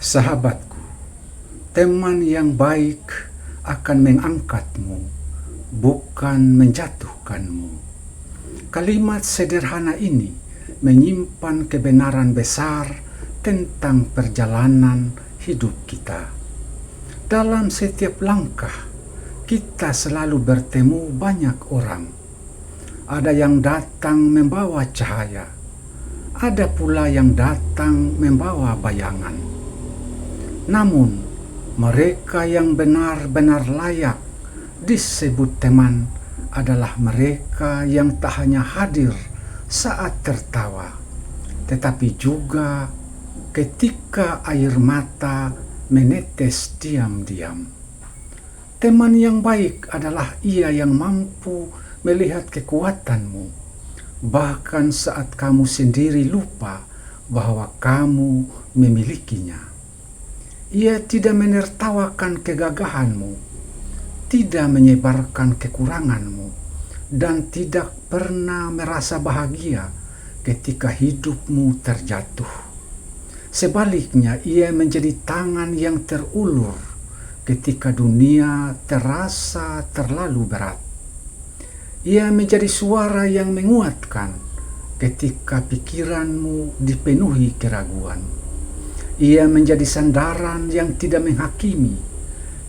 Sahabatku, teman yang baik akan mengangkatmu, bukan menjatuhkanmu. Kalimat sederhana ini menyimpan kebenaran besar tentang perjalanan hidup kita. Dalam setiap langkah, kita selalu bertemu banyak orang. Ada yang datang membawa cahaya, ada pula yang datang membawa bayangan. Namun, mereka yang benar-benar layak disebut teman adalah mereka yang tak hanya hadir saat tertawa, tetapi juga ketika air mata menetes diam-diam. Teman yang baik adalah ia yang mampu melihat kekuatanmu, bahkan saat kamu sendiri lupa bahwa kamu memilikinya. Ia tidak menertawakan kegagahanmu, tidak menyebarkan kekuranganmu, dan tidak pernah merasa bahagia ketika hidupmu terjatuh. Sebaliknya, ia menjadi tangan yang terulur ketika dunia terasa terlalu berat. Ia menjadi suara yang menguatkan ketika pikiranmu dipenuhi keraguan. Ia menjadi sandaran yang tidak menghakimi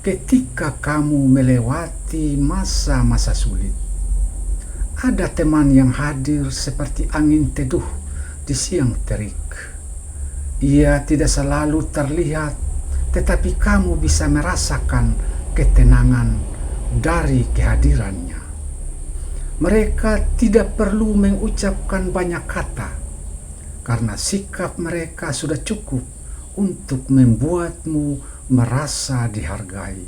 ketika kamu melewati masa-masa sulit. Ada teman yang hadir seperti angin teduh di siang terik. Ia tidak selalu terlihat, tetapi kamu bisa merasakan ketenangan dari kehadirannya. Mereka tidak perlu mengucapkan banyak kata, karena sikap mereka sudah cukup untuk membuatmu merasa dihargai.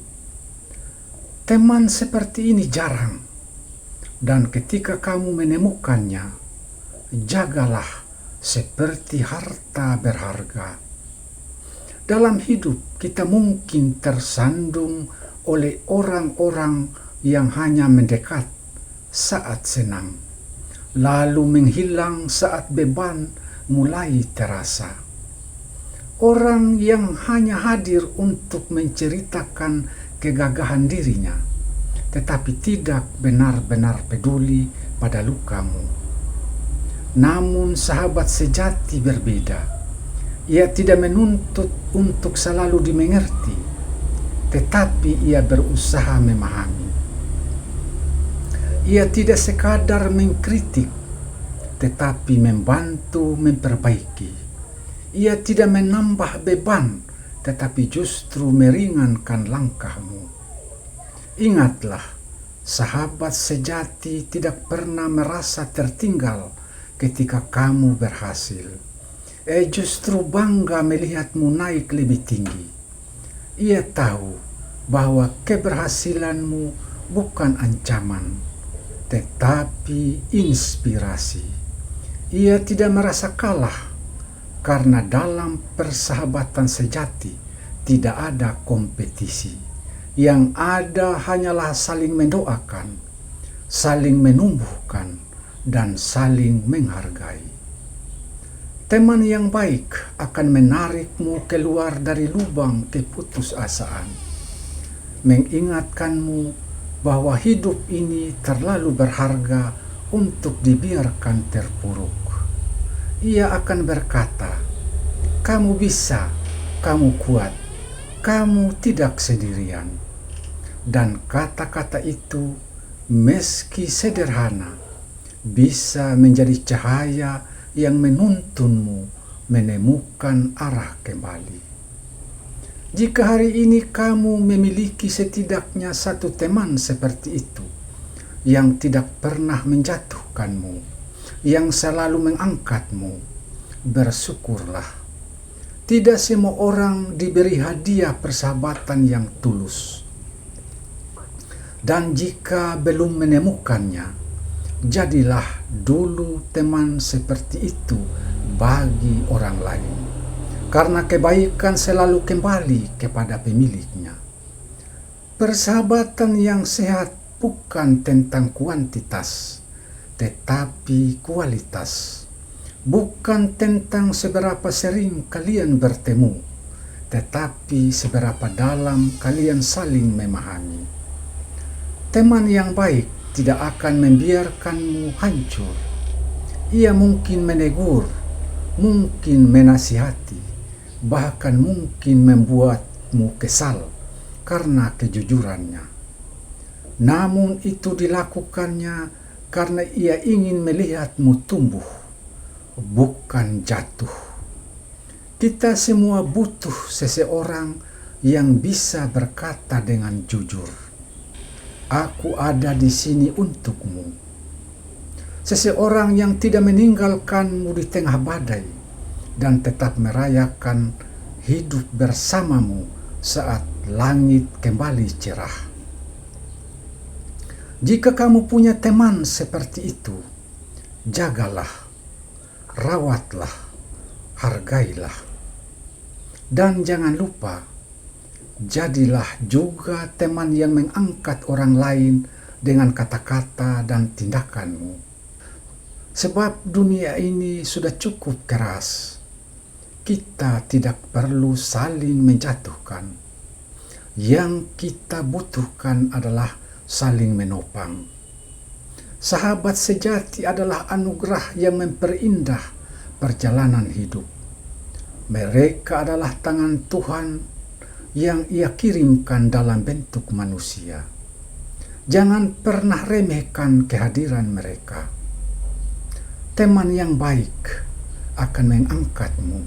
Teman seperti ini jarang, dan ketika kamu menemukannya, jagalah seperti harta berharga. Dalam hidup kita mungkin tersandung oleh orang-orang yang hanya mendekat saat senang, lalu menghilang saat beban mulai terasa. Orang yang hanya hadir untuk menceritakan kegagahan dirinya, tetapi tidak benar-benar peduli pada lukamu. Namun sahabat sejati berbeda. Ia tidak menuntut untuk selalu dimengerti, tetapi ia berusaha memahami. Ia tidak sekadar mengkritik, tetapi membantu memperbaiki. Ia tidak menambah beban, tetapi justru meringankan langkahmu. Ingatlah, sahabat sejati tidak pernah merasa tertinggal ketika kamu berhasil. Justru bangga melihatmu naik lebih tinggi. Ia tahu bahwa keberhasilanmu bukan ancaman, tetapi inspirasi. Ia tidak merasa kalah, karena dalam persahabatan sejati tidak ada kompetisi. Yang ada hanyalah saling mendoakan, saling menumbuhkan, dan saling menghargai. Teman yang baik akan menarikmu keluar dari lubang keputusasaan, mengingatkanmu bahwa hidup ini terlalu berharga untuk dibiarkan terpuruk. Ia akan berkata, "Kamu bisa, kamu kuat, kamu tidak sendirian." Dan kata-kata itu, meski sederhana, bisa menjadi cahaya yang menuntunmu menemukan arah kembali. Jika hari ini kamu memiliki setidaknya satu teman seperti itu, yang tidak pernah menjatuhkanmu, yang selalu mengangkatmu, bersyukurlah. Tidak semua orang diberi hadiah persahabatan yang tulus. Dan jika belum menemukannya, jadilah dulu teman seperti itu bagi orang lain. Karena kebaikan selalu kembali kepada pemiliknya. Persahabatan yang sehat bukan tentang kuantitas, tetapi kualitas. Bukan tentang seberapa sering kalian bertemu, tetapi seberapa dalam kalian saling memahami. Teman yang baik tidak akan membiarkanmu hancur. Ia mungkin menegur, mungkin menasihati, bahkan mungkin membuatmu kesal karena kejujurannya. Namun itu dilakukannya karena ia ingin melihatmu tumbuh, bukan jatuh. Kita semua butuh seseorang yang bisa berkata dengan jujur, "Aku ada di sini untukmu." Seseorang yang tidak meninggalkanmu di tengah badai dan tetap merayakan hidup bersamamu saat langit kembali cerah. Jika kamu punya teman seperti itu, jagalah, rawatlah, hargailah. Dan jangan lupa, jadilah juga teman yang mengangkat orang lain dengan kata-kata dan tindakanmu. Sebab dunia ini sudah cukup keras. Kita tidak perlu saling menjatuhkan. Yang kita butuhkan adalah saling menopang. Sahabat sejati adalah anugerah yang memperindah perjalanan hidup. Mereka adalah tangan Tuhan yang Ia kirimkan dalam bentuk manusia. Jangan pernah remehkan kehadiran mereka. Teman yang baik akan mengangkatmu,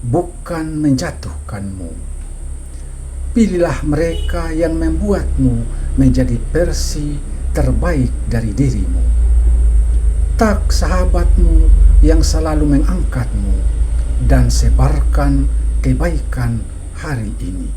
bukan menjatuhkanmu. Pilihlah mereka yang membuatmu menjadi versi terbaik dari dirimu. Tak sahabatmu yang selalu mengangkatmu dan sebarkan kebaikan hari ini.